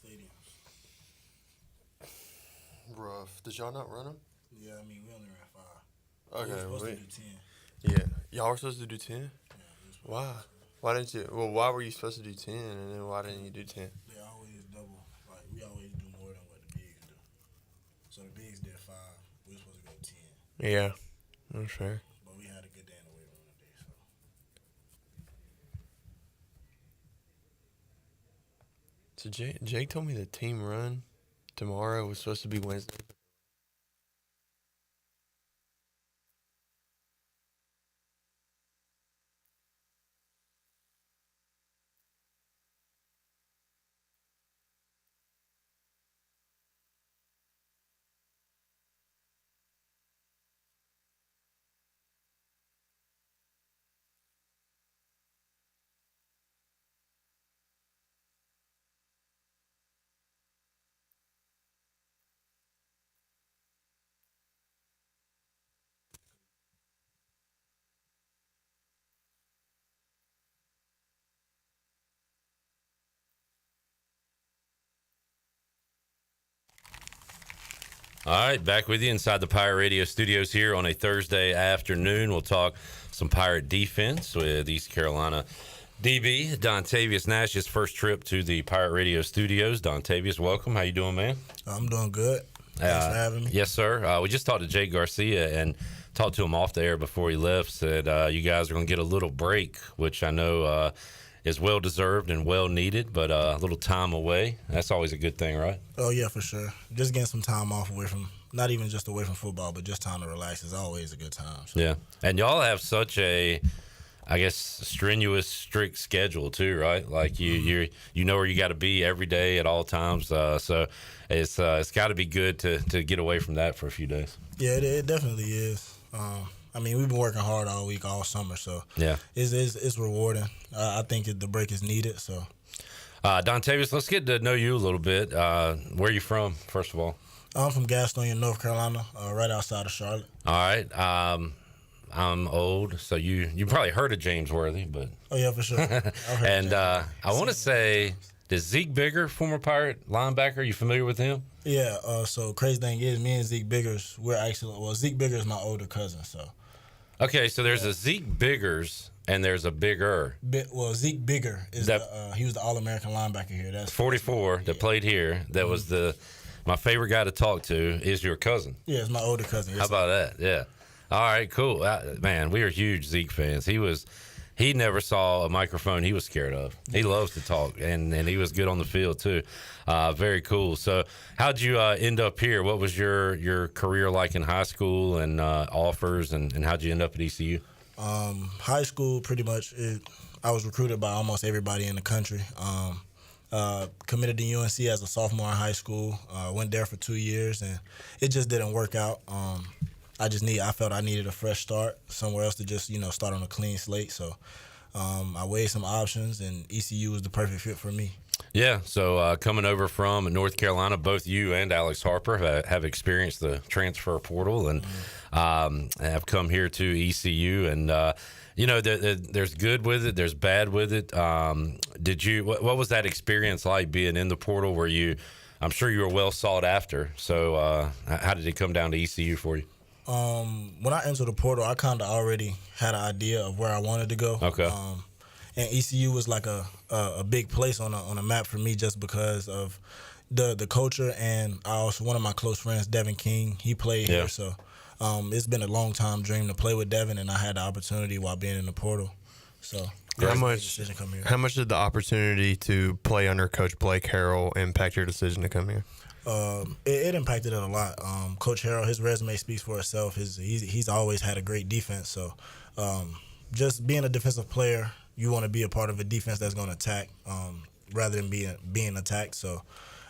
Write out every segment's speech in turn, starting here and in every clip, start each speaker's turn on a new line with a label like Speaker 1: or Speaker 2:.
Speaker 1: stadiums.
Speaker 2: Rough. Did y'all not run them?
Speaker 1: Yeah, I mean, we only ran 5.
Speaker 2: Okay,
Speaker 1: We were supposed to do 10.
Speaker 2: Yeah. Y'all were supposed to do 10?
Speaker 1: Yeah, we were supposed
Speaker 2: Why?
Speaker 1: to do 10.
Speaker 2: Why didn't you? Well, why were you supposed to do 10 and then why didn't you do 10?
Speaker 1: They always double. Like, we always do more than what the bigs do. So the bigs did 5. We were supposed to go 10.
Speaker 2: Yeah. That's fair.
Speaker 1: But we had a good day in the weight room that day, so.
Speaker 2: So Jake told me the team run tomorrow was supposed to be Wednesday.
Speaker 3: All right, back with you inside the Pirate Radio studios here on a Thursday afternoon. We'll talk some Pirate defense with East Carolina DB Dontavius Nash, his first trip to the Pirate Radio studios. Dontavius, welcome. How you doing, man?
Speaker 1: I'm doing good. Thanks for having me.
Speaker 3: Yes, sir. We just talked to Jake Garcia and talked to him off the air before he left. Said you guys are going to get a little break, which I know is well deserved and well needed, but a little time away. That's always a good thing, right?
Speaker 1: Oh, yeah, for sure. Just getting some time off away from, not even just away from football, but just time to relax is always a good time. So.
Speaker 3: Yeah. And y'all have such a, I guess, strenuous, strict schedule too, right? Like you know where you got to be every day at all times. So it's got to be good to get away from that for a few days.
Speaker 1: Yeah, it definitely is. I mean, we've been working hard all week, all summer, so
Speaker 3: yeah,
Speaker 1: it's rewarding. I think the break is needed. So,
Speaker 3: Dontavius, let's get to know you a little bit. Where are you from, first of all?
Speaker 1: I'm from Gastonia, North Carolina, right outside of Charlotte.
Speaker 3: All right. I'm old, so you probably heard of James Worthy, but
Speaker 1: oh yeah, for sure.
Speaker 3: And I want to say, does Zeke Biggers, former Pirate linebacker, you familiar with him?
Speaker 1: Yeah. So crazy thing is, me and Zeke Biggers, Zeke Biggers is my older cousin. So.
Speaker 3: Okay, so there's a Zeke Biggers and there's a Bigger.
Speaker 1: Zeke Bigger is he was the All-American linebacker here. That's
Speaker 3: 44 that played here. That was my favorite guy to talk to is your cousin.
Speaker 1: Yeah, it's my older cousin.
Speaker 3: How about that? Yeah. All right, cool. Man, we are huge Zeke fans. He never saw a microphone he was scared of. He loves to talk, and he was good on the field too. Very cool. So how'd you end up here? What was your career like in high school and offers, and how'd you end up at ECU?
Speaker 1: High school, pretty much, I was recruited by almost everybody in the country. Committed to UNC as a sophomore in high school. Went there for 2 years, and it just didn't work out. I felt I needed a fresh start, somewhere else to just, start on a clean slate. So I weighed some options, and ECU was the perfect fit for me.
Speaker 3: Yeah, so coming over from North Carolina, both you and Alex Harper have experienced the transfer portal and have come here to ECU. And, there's good with it, there's bad with it. What was that experience like being in the portal where I'm sure you were well sought after. So how did it come down to ECU for you?
Speaker 1: When I entered the portal, I kind of already had an idea of where I wanted to go.
Speaker 3: Okay.
Speaker 1: And ECU was like a big place on a map for me just because of the culture, and one of my close friends, Devin King, he played here, so it's been a long time dream to play with Devin, and I had the opportunity while being in the portal. So
Speaker 2: how much did the opportunity to play under Coach Blake Harrell impact your decision to come here?
Speaker 1: It impacted it a lot. Coach Harrell, his resume speaks for itself. He's always had a great defense. So just being a defensive player, you want to be a part of a defense that's going to attack rather than being attacked. So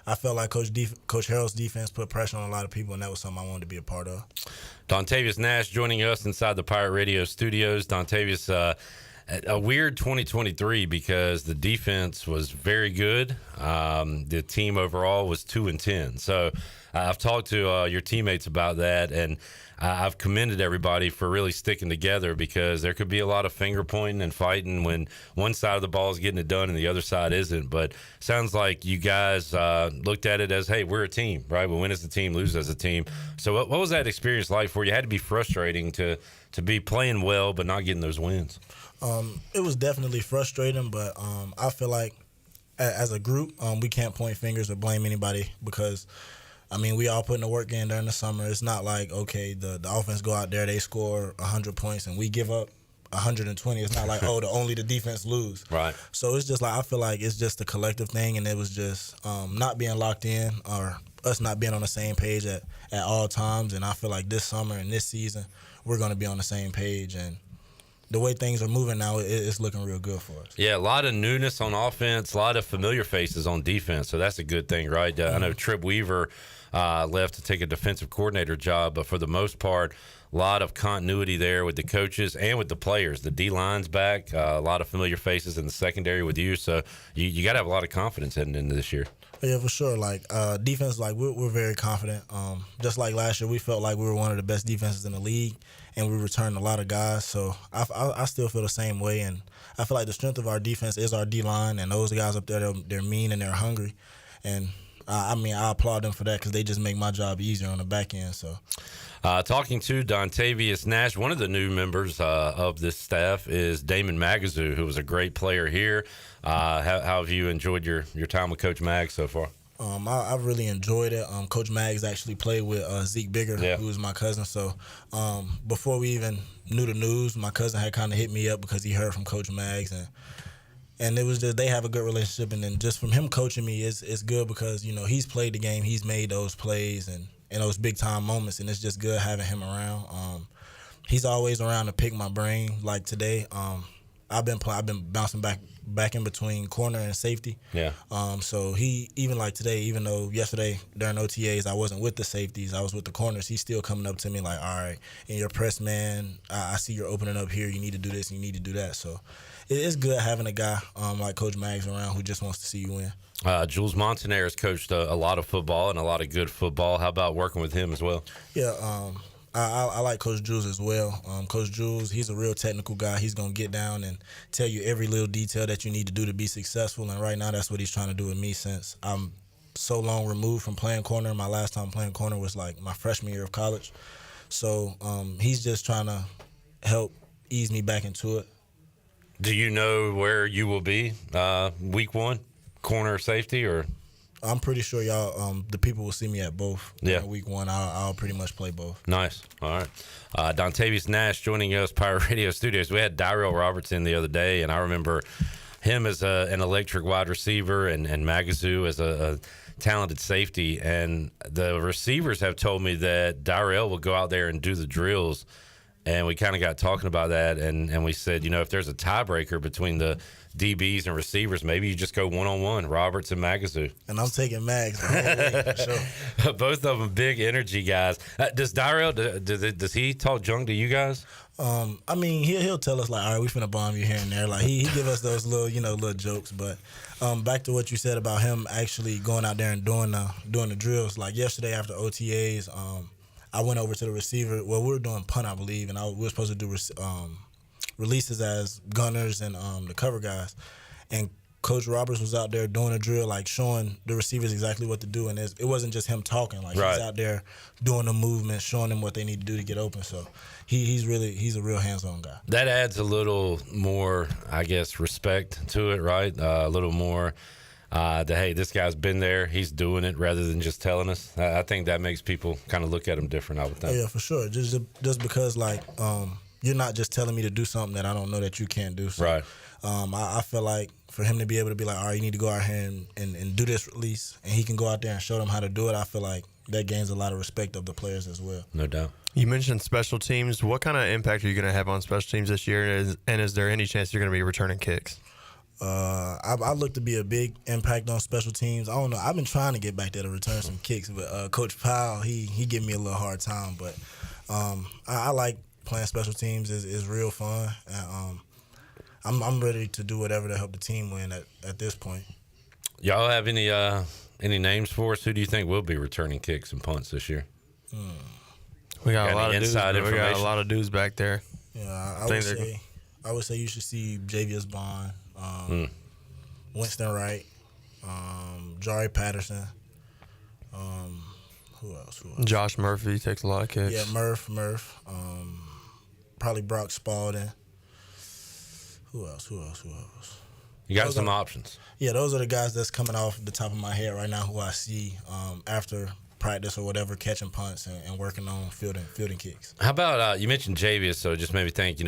Speaker 1: I felt like Coach Harrell's defense put pressure on a lot of people, and that was something I wanted to be a part of.
Speaker 3: Dontavius Nash joining us inside the Pirate Radio studios. Dontavius, a weird 2023 because the defense was very good. The team overall was 2-10. So I've talked to your teammates about that, and I've commended everybody for really sticking together, because there could be a lot of finger pointing and fighting when one side of the ball is getting it done and the other side isn't. But sounds like you guys looked at it as, hey, we're a team, right? We win as a team, lose as a team. So what was that experience like for you? It had to be frustrating to be playing well but not getting those wins.
Speaker 1: It was definitely frustrating, but I feel like as a group, we can't point fingers or blame anybody, because I mean, we all putting the work in during the summer. It's not like, okay, the offense go out there, they score 100 points, and we give up 120. It's not like, oh, only the defense lose.
Speaker 3: Right.
Speaker 1: So it's just like, I feel like it's just a collective thing, and it was just not being locked in, or us not being on the same page at all times. And I feel like this summer and this season, we're going to be on the same page. And the way things are moving now, it's looking real good for us.
Speaker 3: Yeah, a lot of newness on offense, a lot of familiar faces on defense, so that's a good thing, right? I know Trip Weaver left to take a defensive coordinator job, but for the most part, a lot of continuity there with the coaches and with the players. The D-line's back, a lot of familiar faces in the secondary with you, so you got to have a lot of confidence heading into this year.
Speaker 1: Yeah, for sure. Like defense, like we're very confident. Just like last year, we felt like we were one of the best defenses in the league, and we returned a lot of guys. So I still feel the same way, and I feel like the strength of our defense is our D-line, and those guys up there, they're mean and they're hungry, and I mean, I applaud them for that, because they just make my job easier on the back end. So,
Speaker 3: talking to Dontavius Nash, one of the new members of this staff is Damon Magazoo, who was a great player here. How have you enjoyed your time with Coach Mag so far?
Speaker 1: I've really enjoyed it. Coach Mags actually played with Zeke Biggers, who was my cousin. So before we even knew the news, my cousin had kind of hit me up because he heard from Coach Mags, and it was just, they have a good relationship. And then just from him coaching me, it's good, because, you know, he's played the game, he's made those plays and those big time moments, and it's just good having him around. He's always around to pick my brain. Like today, I've been bouncing back in between corner and safety.
Speaker 3: Yeah.
Speaker 1: So he, even like today, even though yesterday during OTAs I wasn't with the safeties, I was with the corners, he's still coming up to me like, all right, in your press man, I see you're opening up here. You need to do this and you need to do that. So it's good having a guy like Coach Mags around who just wants to see you win.
Speaker 3: Jules Montaner has coached a lot of football and a lot of good football. How about working with him as well?
Speaker 1: Yeah, I like Coach Jules as well. Coach Jules, he's a real technical guy. He's going to get down and tell you every little detail that you need to do to be successful, and right now that's what he's trying to do with me, since I'm so long removed from playing corner. My last time playing corner was like my freshman year of college. So he's just trying to help ease me back into it.
Speaker 3: Do you know where you will be week one, corner or safety, or?
Speaker 1: I'm pretty sure y'all, the people will see me at both.
Speaker 3: Yeah.
Speaker 1: Week one, I'll pretty much play both.
Speaker 3: Nice. All right. Dontavius Nash joining us, Pirate Radio Studios. We had Dyrell Robertson the other day, and I remember him as an electric wide receiver, and Magazoo as a talented safety. And the receivers have told me that Dyrell will go out there and do the drills. And we kind of got talking about that, and we said, you know, if there's a tiebreaker between the DBs and receivers, maybe you just go one-on-one, Roberts and Magazoo.
Speaker 1: And I'm taking Mags the whole way, for sure.
Speaker 3: Both of them big energy guys. Does Dyrell, does he talk junk to you guys?
Speaker 1: I mean, he'll tell us, like, all right, we finna bomb you here and there. Like, he give us those little jokes. But back to what you said about him actually going out there and doing the drills. Like, yesterday after OTAs, I went over to the receiver. Well, we were doing punt, I believe, and we were supposed to do releases as gunners and the cover guys. And Coach Roberts was out there doing a drill, like showing the receivers exactly what to do. And it wasn't just him talking. Like,
Speaker 3: right.
Speaker 1: He's out there doing the movement, showing them what they need to do to get open. So he's a real hands-on guy.
Speaker 3: That adds a little more, I guess, respect to it, right? A little more that, hey, this guy's been there, he's doing it, rather than just telling us. I think that makes people kind of look at him different, I would think.
Speaker 1: Yeah, for sure. Just because, like, you're not just telling me to do something that I don't know that you can't do. So,
Speaker 3: right.
Speaker 1: I feel like for him to be able to be like, all right, you need to go out here and do this release, and he can go out there and show them how to do it, I feel like that gains a lot of respect of the players as well.
Speaker 3: No doubt.
Speaker 2: You mentioned special teams. What kind of impact are you going to have on special teams this year, and is there any chance you're going to be returning kicks?
Speaker 1: I look to be a big impact on special teams. I don't know. I've been trying to get back there to return some kicks, but Coach Powell, he give me a little hard time. But I like playing special teams. Is real fun. And, I'm ready to do whatever to help the team win at this point.
Speaker 3: Y'all have any names for us? Who do you think will be returning kicks and punts this year?
Speaker 2: We got
Speaker 3: Got
Speaker 2: a lot
Speaker 3: any
Speaker 2: of dudes.
Speaker 3: inside
Speaker 2: We got a
Speaker 3: information?
Speaker 2: lot of dudes back there.
Speaker 1: Yeah,
Speaker 2: Think
Speaker 1: I would say you should see Javius Bond, Winston Wright, Jari Patterson. Who else?
Speaker 2: Josh Murphy takes a lot of kicks.
Speaker 1: Yeah, Murph. Probably Brock Spalding. Who else?
Speaker 3: You got
Speaker 1: Those
Speaker 3: some
Speaker 1: are-
Speaker 3: options.
Speaker 1: Yeah, those are the guys that's coming off the top of my head right now who I see after practice or whatever, catching punts and working on fielding kicks.
Speaker 3: How about you mentioned Javius, so it just made me think.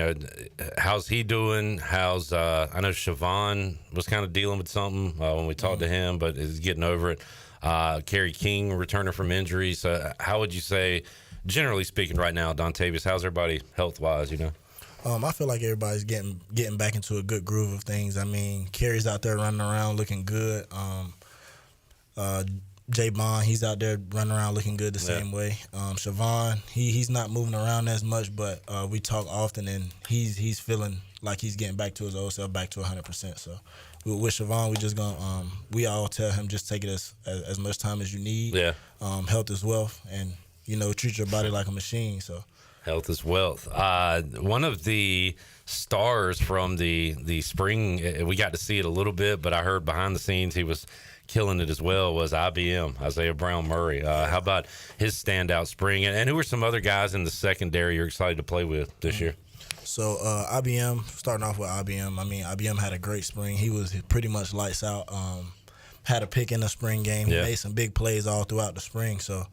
Speaker 3: How's he doing? How's I know Siobhan was kind of dealing with something when we talked to him, but is getting over it. Kerry King returning from injury. So how would you say, generally speaking, right now, Dontavius? How's everybody health wise?
Speaker 1: I feel like everybody's getting back into a good groove of things. I mean, Kerry's out there running around looking good. Jay Bond, he's out there running around looking good the same way. Siobhan, he's not moving around as much, but we talk often, and he's feeling like he's getting back to his old self, back to 100%. So with Siobhan, we just gonna we all tell him just take it as much time as you need.
Speaker 3: Yeah.
Speaker 1: Health is wealth, and treat your body like a machine. So.
Speaker 3: Health is wealth. One of the stars from the spring, we got to see it a little bit, but I heard behind the scenes he was killing it as well, was IBM, Isaiah Brown Murray. How about his standout spring? And who are some other guys in the secondary you're excited to play with this year?
Speaker 1: So IBM, starting off with IBM, I mean, IBM had a great spring. He was pretty much lights out. Had a pick in the spring game. He made some big plays all throughout the spring. So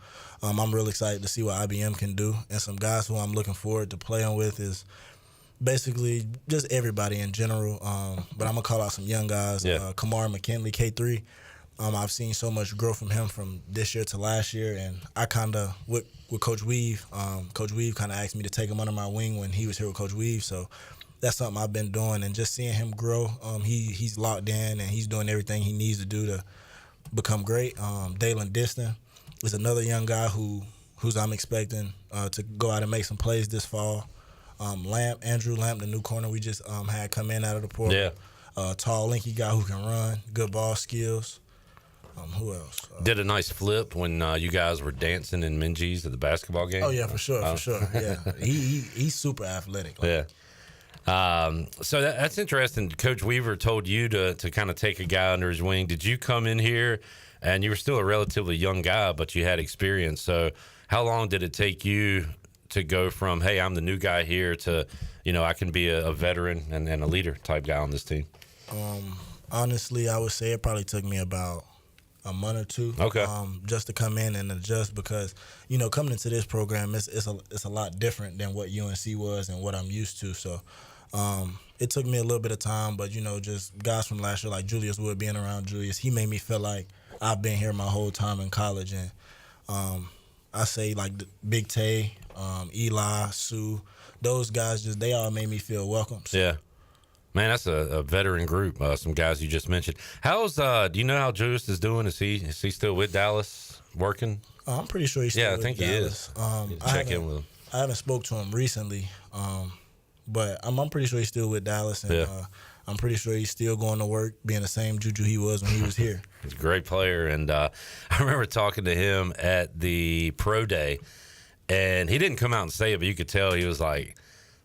Speaker 1: I'm really excited to see what IBM can do. And some guys who I'm looking forward to playing with is basically just everybody in general. But I'm going to call out some young guys. Kamar McKinley, K3. I've seen so much growth from him from this year to last year. And I kind of, with Coach Weave, Coach Weave kind of asked me to take him under my wing when he was here with Coach Weave. So that's something I've been doing, and just seeing him grow. He's locked in, and he's doing everything he needs to do to become great. Dalen Diston is another young guy who's I'm expecting to go out and make some plays this fall. Andrew Lamp, the new corner we just had come in out of the portal.
Speaker 3: Yeah.
Speaker 1: Tall, lanky guy who can run, good ball skills. Who else?
Speaker 3: Did a nice flip when you guys were dancing in Minji's at the basketball game.
Speaker 1: Oh yeah, for sure. Yeah, he's super athletic.
Speaker 3: Yeah. So that's interesting. Coach Weaver told you to kind of take a guy under his wing. Did you come in here, and you were still a relatively young guy, but you had experience? So how long did it take you to go from, hey, I'm the new guy here, to, I can be a veteran and a leader type guy on this team?
Speaker 1: Honestly, I would say it probably took me about a month or two.
Speaker 3: Okay.
Speaker 1: Just to come in and adjust, because coming into this program, it's a lot different than what UNC was and what I'm used to. So it took me a little bit of time, but just guys from last year like Julius Wood, being around Julius, he made me feel like I've been here my whole time in college. And I say like Big Tay, Eli, Sue, those guys, they all made me feel welcome. So.
Speaker 3: Yeah. Man, that's a veteran group. Some guys you just mentioned. How's do you know how Julius is doing? Is he still with Dallas working?
Speaker 1: I'm pretty sure he's still with
Speaker 3: think
Speaker 1: Dallas.
Speaker 3: he is. Check in with him.
Speaker 1: I haven't spoke to him recently, but I'm pretty sure he's still with Dallas, and I'm pretty sure he's still going to work, being the same juju he was when he was here.
Speaker 3: He's a great player, and I remember talking to him at the pro day, and he didn't come out and say it, but you could tell he was like,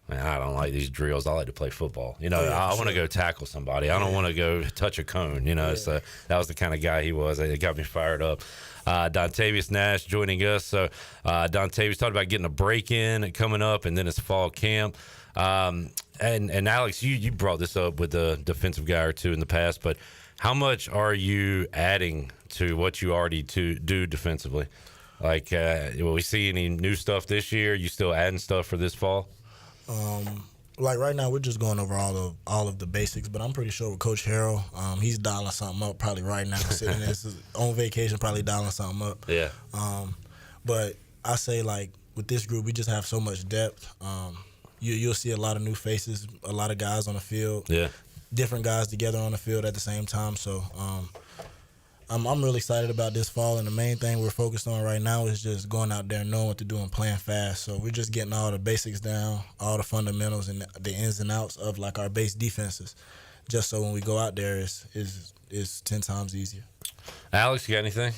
Speaker 3: man, I don't like these drills. I like to play football. I want to go tackle somebody. I don't want to go touch a cone. So that was the kind of guy he was. It got me fired up. Dontavius Nash joining us. So Dontavius talked about getting a break in and coming up, and then it's fall camp. And Alex, you brought this up with a defensive guy or two in the past, but how much are you adding to what you already do defensively? Like, will we see any new stuff this year? You still adding stuff for this fall?
Speaker 1: Like right now, we're just going over all of the basics, but I'm pretty sure with Coach Harrell, he's dialing something up probably right now, sitting on vacation, probably dialing something up.
Speaker 3: Yeah.
Speaker 1: But I say, like, with this group, we just have so much depth. You'll see a lot of new faces, a lot of guys on the field.
Speaker 3: Yeah.
Speaker 1: Different guys together on the field at the same time. So I'm really excited about this fall, and the main thing we're focused on right now is just going out there and knowing what to do and playing fast. So we're just getting all the basics down, all the fundamentals and the ins and outs of like our base defenses, just so when we go out there, it's 10 times easier.
Speaker 3: Alex, you got anything?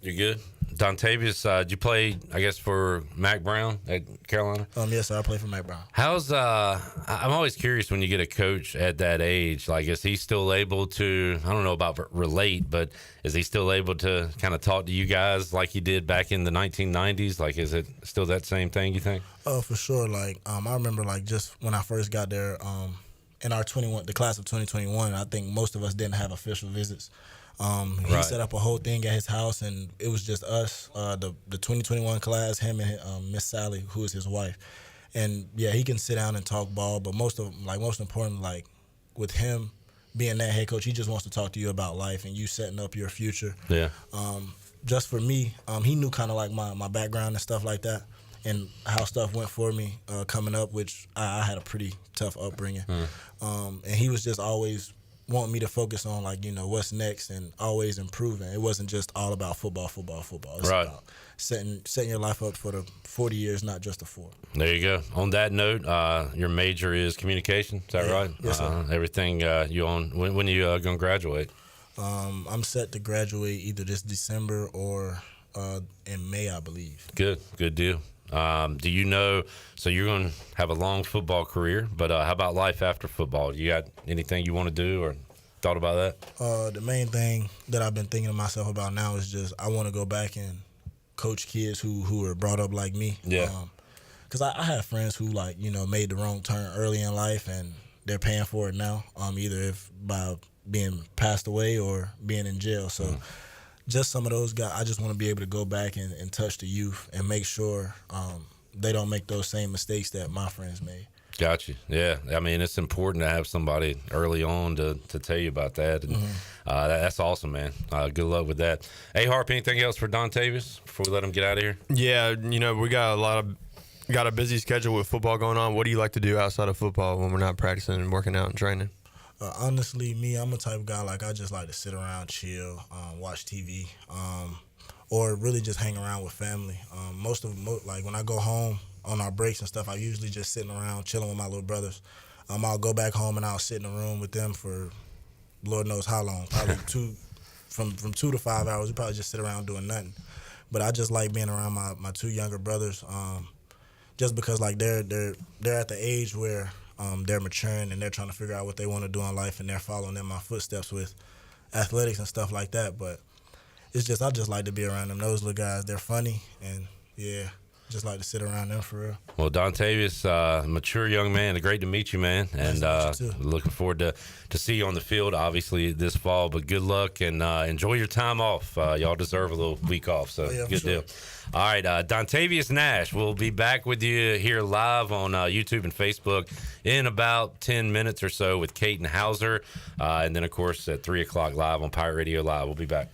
Speaker 3: You good? Dontavius, did you play, I guess, for Mac Brown at Carolina?
Speaker 1: Yes, sir. I play for Mac Brown.
Speaker 3: How's I'm always curious when you get a coach at that age. Like, is he still able to? I don't know about relate, but is he still able to kind of talk to you guys like he did back in the 1990s? Like, is it still that same thing? You think?
Speaker 1: Oh, for sure. Like, I remember like just when I first got there, in our the class of 2021, I think most of us didn't have official visits. He set up a whole thing at his house, and it was just us, the 2021 class, him and Miss Sally, who is his wife. And yeah, he can sit down and talk ball, but most important, like with him being that head coach, he just wants to talk to you about life and you setting up your future.
Speaker 3: Yeah.
Speaker 1: Just for me, he knew kind of like my background and stuff like that, and how stuff went for me coming up, which I had a pretty tough upbringing. And he was just always want me to focus on, like, you know, what's next and always improving. It wasn't just all about football. It's about setting your life up for the 40 years, not just the 4.
Speaker 3: There you go. On that note, your major is communication. Is that right?
Speaker 1: Yes, sir.
Speaker 3: Everything you own. When are you going to graduate?
Speaker 1: I'm set to graduate either this December or in May, I believe.
Speaker 3: Good deal. Do you know, so you're going to have a long football career, but how about life after football? You got anything you want to do or thought about that?
Speaker 1: The main thing that I've been thinking to myself about now is just I want to go back and coach kids who were brought up like me.
Speaker 3: Yeah.
Speaker 1: Because I have friends who, like, you know, made the wrong turn early in life and they're paying for it now, either by being passed away or being in jail. So just some of those guys, I just want to be able to go back and touch the youth and make sure they don't make those same mistakes that my friends made.
Speaker 3: Gotcha. Yeah. I mean, it's important to have somebody early on to tell you about that. And that's awesome, man. Good luck with that. Hey, Harp, anything else for Dontavius before we let him get out of here?
Speaker 2: Yeah, you know, we got a busy schedule with football going on. What do you like to do outside of football when we're not practicing and working out and training?
Speaker 1: Honestly, me, I'm a type of guy, like, I just like to sit around, chill, watch TV, or really just hang around with family. Like, when I go home on our breaks and stuff, I usually just sitting around chilling with my little brothers. I'll go back home and I'll sit in a room with them for Lord knows how long, probably from 2 to 5 hours. We probably just sit around doing nothing. But I just like being around my 2 younger brothers, just because, like, they're at the age where they're maturing and they're trying to figure out what they want to do in life, and they're following in my footsteps with athletics and stuff like that. But it's just, I just like to be around them. Those little guys, they're funny, and yeah, just like to sit around them for real.
Speaker 3: Well, Dontavius, mature young man, great to meet you, man, and looking forward to see you on the field, obviously, this fall. But good luck and enjoy your time off. y'all deserve a little week off, so good deal. All right, Dontavius Nash, we'll be back with you here live on YouTube and Facebook in about 10 minutes or so with Caden Hauser, and then, of course, at 3 o'clock live on Pirate Radio Live. We'll be back.